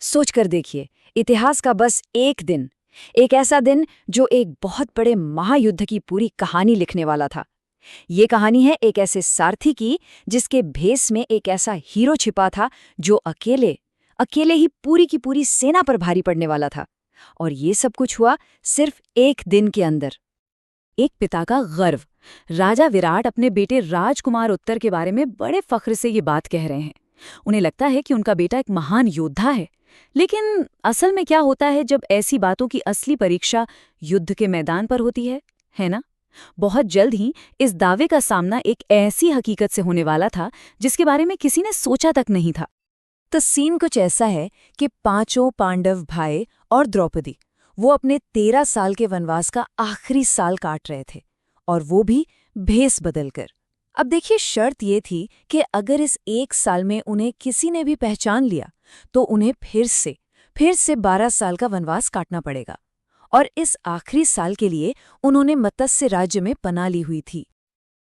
सोच कर देखिए, इतिहास का बस एक दिन, एक ऐसा दिन जो एक बहुत बड़े महायुद्ध की पूरी कहानी लिखने वाला था। ये कहानी है एक ऐसे सारथी की जिसके भेस में एक ऐसा हीरो छिपा था जो अकेले अकेले ही पूरी की पूरी सेना पर भारी पड़ने वाला था। और ये सब कुछ हुआ सिर्फ एक दिन के अंदर। एक पिता का गर्व। राजा विराट अपने बेटे राजकुमार उत्तर के बारे में बड़े फख्र से ये बात कह रहे हैं। उन्हें लगता है कि उनका बेटा एक महान योद्धा है। लेकिन असल में क्या होता है जब ऐसी बातों की असली परीक्षा युद्ध के मैदान पर होती है ना? बहुत जल्द ही इस दावे का सामना एक ऐसी हकीकत से होने वाला था जिसके बारे में किसी ने सोचा तक नहीं था। तो सीन कुछ ऐसा है कि पांचों पांडव भाई और द्रौपदी वो अपने 13 साल के वनवास का आखिरी साल काट रहे थे, और वो भी भेस बदलकर। अब देखिए, शर्त ये थी कि अगर इस एक साल में उन्हें किसी ने भी पहचान लिया तो उन्हें फिर से 12 साल का वनवास काटना पड़ेगा। और इस आखिरी साल के लिए उन्होंने मत्स्य राज्य में पनाह ली हुई थी।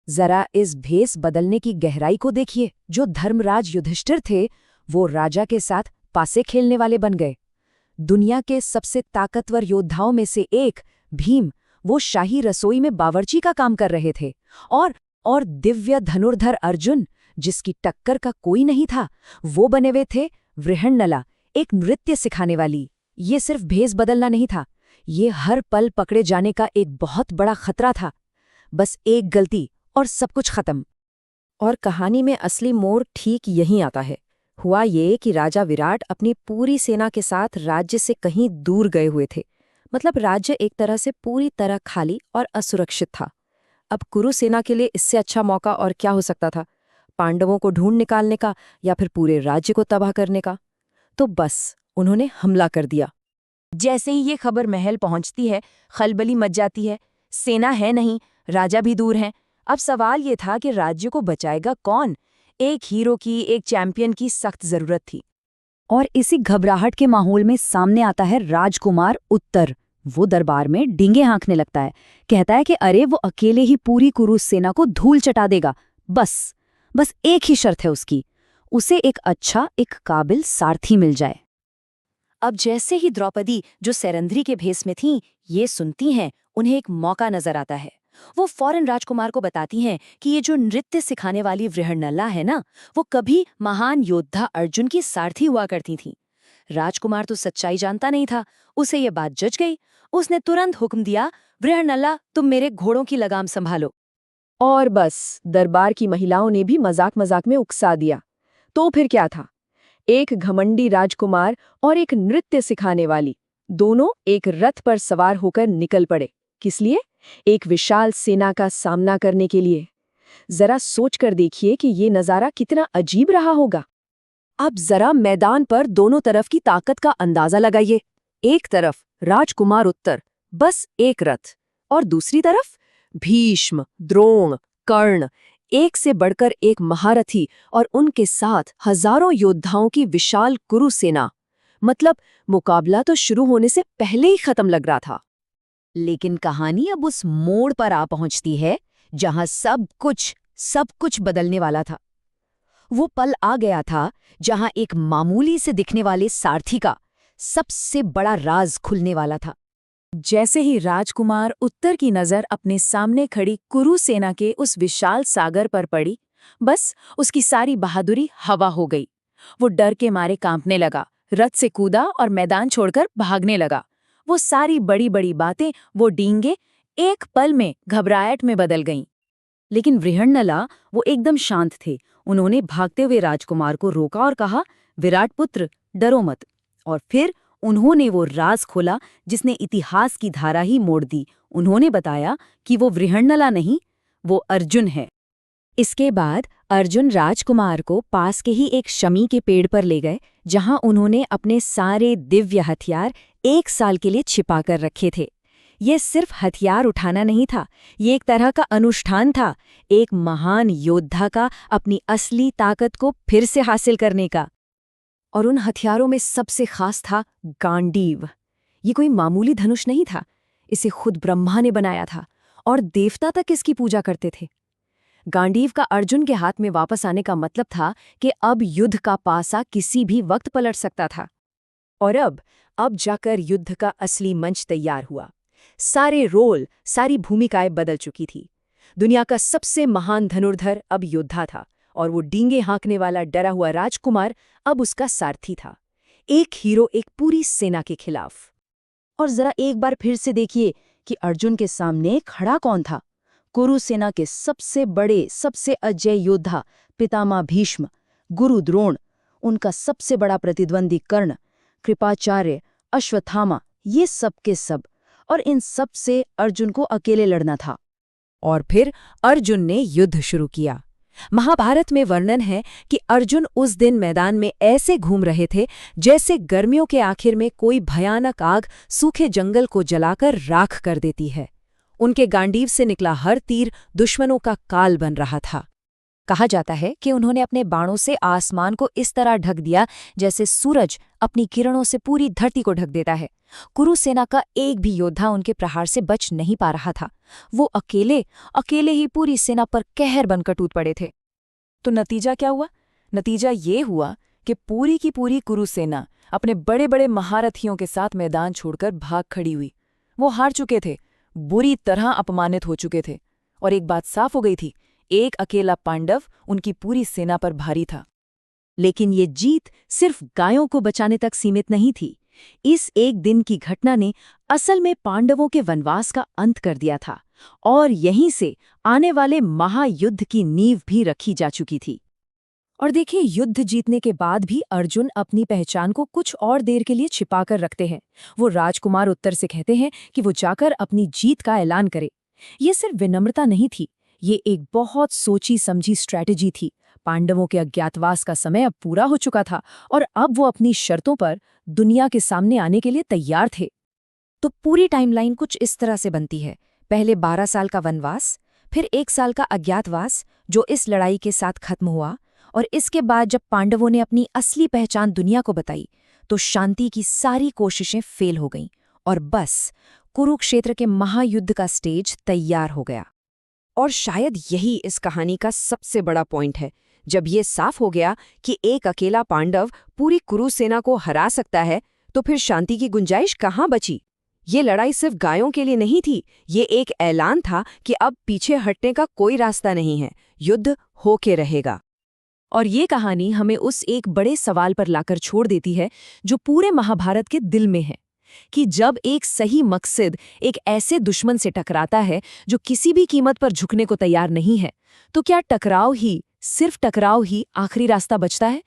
जरा इस भेस बदलने की गहराई को देखिए। जो धर्मराज युधिष्ठिर थे, वो राजा के साथ पासे खेलने वाले बन गए। दुनिया के सबसे ताकतवर योद्धाओं में से एक भीम, वो शाही रसोई में बावर्ची का काम कर रहे थे। और दिव्य धनुर्धर अर्जुन, जिसकी टक्कर का कोई नहीं था, वो बने हुए थे वृहन्नला, एक नृत्य सिखाने वाली। ये सिर्फ भेस बदलना नहीं था, ये हर पल पकड़े जाने का एक बहुत बड़ा खतरा था। बस एक गलती और सब कुछ खत्म। और कहानी में असली मोड़ ठीक यहीं आता है। हुआ ये कि राजा विराट अपनी पूरी सेना के साथ राज्य से कहीं दूर गए हुए थे। मतलब राज्य एक तरह से पूरी तरह खाली और असुरक्षित था। अब कुरु सेना के लिए इससे अच्छा मौका और क्या हो सकता था? पांडवों को ढूंढ निकालने का या फिर पूरे राज्य को तबाह करने का? तो बस उन्होंने हमला कर दिया। जैसे ही ये खबर महल पहुंचती है, खलबली मच जाती है। सेना है नहीं, राजा भी दूर हैं। अब सवाल ये था कि राज्य को बचाएगा कौन? एक हीरो की, एक चैंपियन की सख्त जरूरत थी। और इसी घबराहट के माहौल में सामने आता है राजकुमार उत्तर। वो दरबार में डींगे हाँकने लगता है। कहता है कि अरे, वो अकेले ही पूरी कुरु सेना को धूल चटा देगा। बस एक ही शर्त है उसकी, उसे एक अच्छा, एक काबिल सारथी मिल जाए। अब जैसे ही द्रौपदी, जो सैरंध्री के भेस में थीं, ये सुनती हैं, उन्हें एक मौका नजर आता है। वो फौरन राजकुमार को बताती हैं कि ये जो नृत्य सिखाने वाली वृहन्नला है ना, वो कभी महान योद्धा अर्जुन की सारथी हुआ करती थी। राजकुमार तो सच्चाई जानता नहीं था, उसे ये बात जच गई। उसने तुरंत हुक्म दिया, वृहन्नला, तुम मेरे घोड़ों की लगाम संभालो। और बस दरबार की महिलाओं ने भी मजाक मजाक में उकसा दिया। तो फिर क्या था? एक घमंडी राजकुमार और एक नृत्य सिखाने वाली, दोनों एक रथ पर सवार होकर निकल पड़े। किस लिए? एक विशाल सेना का सामना करने के लिए। जरा सोच कर देखिए कि ये नजारा कितना अजीब रहा होगा। अब जरा मैदान पर दोनों तरफ की ताकत का अंदाजा लगाइए। एक तरफ राजकुमार उत्तर, बस एक रथ, और दूसरी तरफ भीष्म, द्रोण, कर्ण, एक से बढ़कर एक महारथी, और उनके साथ हजारों योद्धाओं की विशाल कुरु सेना। मतलब मुकाबला तो शुरू होने से पहले ही खत्म लग रहा था। लेकिन कहानी अब उस मोड़ पर आ पहुंचती है जहां सब कुछ बदलने वाला था। वो पल आ गया था जहां एक मामूली से दिखने वाले सारथी का सबसे बड़ा राज खुलने वाला था। जैसे ही राजकुमार उत्तर की नजर अपने सामने खड़ी कुरु सेना के उस विशाल सागर पर पड़ी, बस उसकी सारी बहादुरी हवा हो गई। वो डर के मारे कांपने लगा, रथ से कूदा और मैदान छोड़कर भागने लगा। वो सारी बड़ी बड़ी बातें, वो डींगे, एक पल में घबराहट में बदल गईं। लेकिन वृहन्नला, वो एकदम शांत थे। उन्होंने भागते हुए राजकुमार को रोका और कहा, विराट पुत्र, डरो मत। और फिर उन्होंने वो राज खोला जिसने इतिहास की धारा ही मोड़ दी। उन्होंने बताया कि वो वृहन्नला नहीं, वो अर्जुन है। इसके बाद अर्जुन राजकुमार को पास के ही एक शमी के पेड़ पर ले गए, जहां उन्होंने अपने सारे दिव्य हथियार एक साल के लिए छिपा कर रखे थे। ये सिर्फ हथियार उठाना नहीं था, ये एक तरह का अनुष्ठान था, एक महान योद्धा का अपनी असली ताकत को फिर से हासिल करने का। और उन हथियारों में सबसे खास था गांडीव। ये कोई मामूली धनुष नहीं था, इसे खुद ब्रह्मा ने बनाया था, और देवता तक इसकी पूजा करते थे। गांडीव का अर्जुन के हाथ में वापस आने का मतलब था कि अब युद्ध का पासा किसी भी वक्त पलट सकता था। और अब जाकर युद्ध का असली मंच तैयार हुआ। सारे रोल, सारी भूमिकाएं बदल चुकी थी। दुनिया का सबसे महान धनुर्धर अब योद्धा था, और वो डींगे हाँकने वाला डरा हुआ राजकुमार अब उसका सारथी था। एक हीरो एक पूरी सेना के खिलाफ। और जरा एक बार फिर से देखिए कि अर्जुन के सामने खड़ा कौन था। कुरु सेना के सबसे बड़े, सबसे अजेय योद्धा पितामह भीष्म, गुरु द्रोण, उनका सबसे बड़ा प्रतिद्वंदी कर्ण, कृपाचार्य, अश्वत्थामा, ये सब के सब। और इन सब से अर्जुन को अकेले लड़ना था। और फिर अर्जुन ने युद्ध शुरू किया। महाभारत में वर्णन है कि अर्जुन उस दिन मैदान में ऐसे घूम रहे थे जैसे गर्मियों के आखिर में कोई भयानक आग सूखे जंगल को जलाकर राख कर देती है। उनके गांडीव से निकला हर तीर दुश्मनों का काल बन रहा था। कहा जाता है कि उन्होंने अपने बाणों से आसमान को इस तरह ढक दिया जैसे सूरज अपनी किरणों से पूरी धरती को ढक देता है। कुरु सेना का एक भी योद्धा उनके प्रहार से बच नहीं पा रहा था। वो अकेले ही पूरी सेना पर कहर बनकर टूट पड़े थे। तो नतीजा क्या हुआ? नतीजा ये हुआ कि पूरी की पूरी कुरु सेना अपने बड़े बड़े महारथियों के साथ मैदान छोड़कर भाग खड़ी हुई। वो हार चुके थे, बुरी तरह अपमानित हो चुके थे, और एक बात साफ हो गई थी, एक अकेला पांडव उनकी पूरी सेना पर भारी था। लेकिन ये जीत सिर्फ गायों को बचाने तक सीमित नहीं थी। इस एक दिन की घटना ने असल में पांडवों के वनवास का अंत कर दिया था, और यहीं से आने वाले महायुद्ध की नींव भी रखी जा चुकी थी। और देखिए, युद्ध जीतने के बाद भी अर्जुन अपनी पहचान को कुछ और देर के लिए छिपाकर रखते हैं। वो राजकुमार उत्तर से कहते हैं कि वो जाकर अपनी जीत का ऐलान करे। ये सिर्फ विनम्रता नहीं थी, ये एक बहुत सोची समझी स्ट्रैटेजी थी। पांडवों के अज्ञातवास का समय अब पूरा हो चुका था, और अब वो अपनी शर्तों पर दुनिया के सामने आने के लिए तैयार थे। तो पूरी टाइमलाइन कुछ इस तरह से बनती है। पहले 12 साल का वनवास, फिर 1 साल का अज्ञातवास जो इस लड़ाई के साथ खत्म हुआ, और इसके बाद जब पांडवों ने अपनी असली पहचान दुनिया को बताई, तो शांति की सारी कोशिशें फेल हो गईं, और बस कुरुक्षेत्र के महायुद्ध का स्टेज तैयार हो गया। और शायद यही इस कहानी का सबसे बड़ा पॉइंट है। जब ये साफ हो गया कि एक अकेला पांडव पूरी कुरु सेना को हरा सकता है, तो फिर शांति की गुंजाइश कहाँ बची? ये लड़ाई सिर्फ गायों के लिए नहीं थी, ये एक ऐलान था कि अब पीछे हटने का कोई रास्ता नहीं है, युद्ध होके रहेगा। और ये कहानी हमें उस एक बड़े सवाल पर लाकर छोड़ देती है जो पूरे महाभारत के दिल में है, कि जब एक सही मकसद एक ऐसे दुश्मन से टकराता है जो किसी भी कीमत पर झुकने को तैयार नहीं है, तो क्या सिर्फ टकराव ही आखिरी रास्ता बचता है?